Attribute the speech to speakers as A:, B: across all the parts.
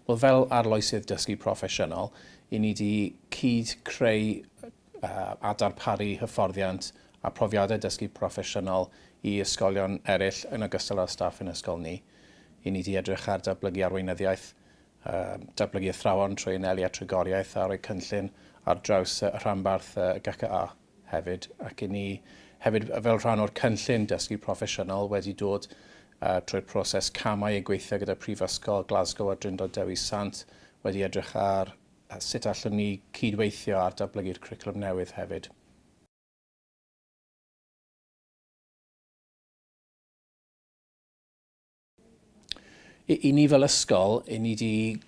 A: Wel, fel arloesydd dysgu proffesiynol, i ni wedi cyd creu a darparu hyfforddiant a profiadau dysgu proffesiynol i ysgolion eraill yn ogystal â'r staff yn ysgol ni. I ni wedi edrych ar datblygu arweinyddiaeth, datblygu athrawon trwy anelu a trigoriaeth a rhoi cynllun ar draws y rhanbarth GCA hefyd. Ac i ni hefyd fel rhan o'r cynllun dysgu proffesiynol wedi dod trwy'r proses camau i gweithio gyda Prifysgol Glasgow a Drindod Dewi Sant wedi edrych ar sut allwn ni cydweithio ar datblygu'r cwricwlwm newydd hefyd. I ni fel ysgol, i ni wedi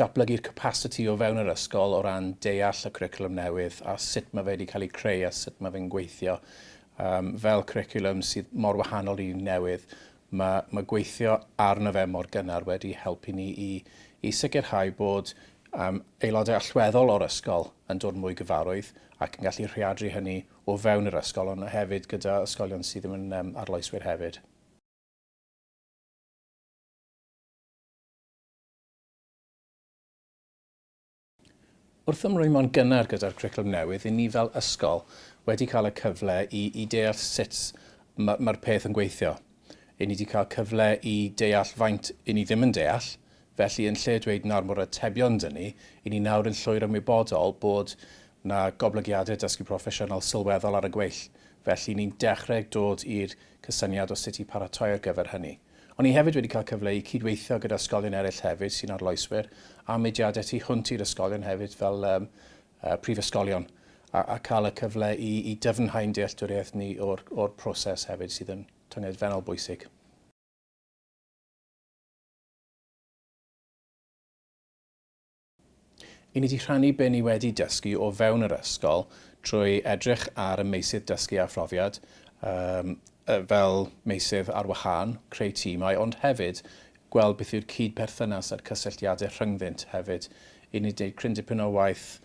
A: datblygu'r capacity o fewn yr ysgol o ran deall y cwricwlwm newydd a sut mae fe wedi cael ei creu a sut mae fe'n gweithio. Fel cwricwlwm sydd mor wahanol i newydd, mae gweithio arno fe mor gynnar wedi helpu ni i sicrhau bod aelodau allweddol o'r ysgol yn dod mwy gyfarwydd ac yn gallu rheadru hynny o fewn yr ysgol, ond hefyd gyda ysgolion sydd ddim yn arloeswyr hefyd. Wrth ymrwy mo'n gynnar gyda'r cwricwlwm newydd, i ni fel ysgol wedi cael y cyfle i deall sut mae'r peth yn gweithio. I ni wedi cael cyfle i deall faint i ni ddim yn deall, felly yn lle dweud nawr mor atebion dyn ni, i ni nawr yn llwyr ymwybodol bod na goblygiadau dysgu proffesiynol sylweddol ar y gweill. Felly ni'n dechrau dod i'r cysyniad o sut i paratoi ar gyfer hynny. Ond ni hefyd wedi cael cyfle i cydweithio gyda ysgolion eraill hefyd sy'n arloeswyr a mudiadau tu hwnt i'r ysgolion hefyd fel prifysgolion a cael y cyfle i dyfnhau'n dealltwriaeth ni o'r proses hefyd sydd yn tyngedfennol bwysig. I ni wedi rhannu be ni wedi dysgu o fewn yr ysgol trwy edrych ar y meysydd dysgu a phrofiad, fel meysydd ar wahân, creu tîmau, ond hefyd gweld beth yw'r cydperthynas a'r cysylltiadau rhyngddynt hefyd. I ni wedi cryn dipyn o waith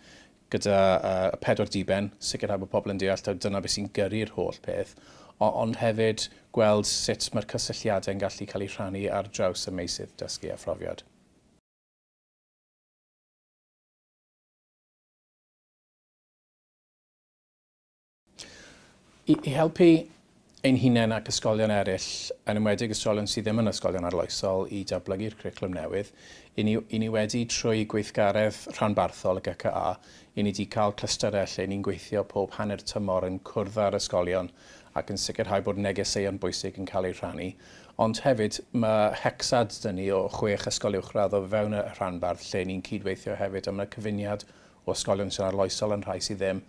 A: gyda y 4 diben, sicrhau bod pobl yn deall dyna beth sy'n gyrru'r holl peth, ond hefyd gweld sut mae'r cysylltiadau yn gallu cael eu rhannu ar draws y meysydd dysgu a phrofiad. I helpu ein hunain ac ysgolion eraill, yn enwedig ysgolion sydd ddim yn ysgolion arloesol i datblygu'r cwricwlwm newydd, i ni wedi trwy gweithgaredd rhanbarthol y GCA, i ni wedi cael clysterau lle ni'n gweithio pob hanner tymor yn cwrdd â'r ysgolion ac yn sicrhau bod negeseuon bwysig yn cael ei rhannu. Ond hefyd mae hecsad dyn ni o 6 ysgol uwchradd o fewn y rhanbarth lle ni'n cydweithio hefyd am y cyfuniad o ysgolion sy'n arloesol yn rhai sydd ddim,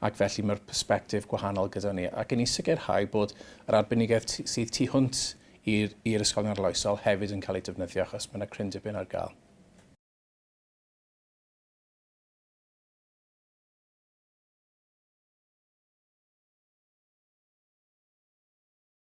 A: ac felly mae'r persbectif gwahanol gyda ni. Ac i ni sicrhau bod yr arbenigedd sydd tu hwnt i'r ysgolion arloesol hefyd yn cael ei defnyddio achos mae yna cryn dipyn ar gael.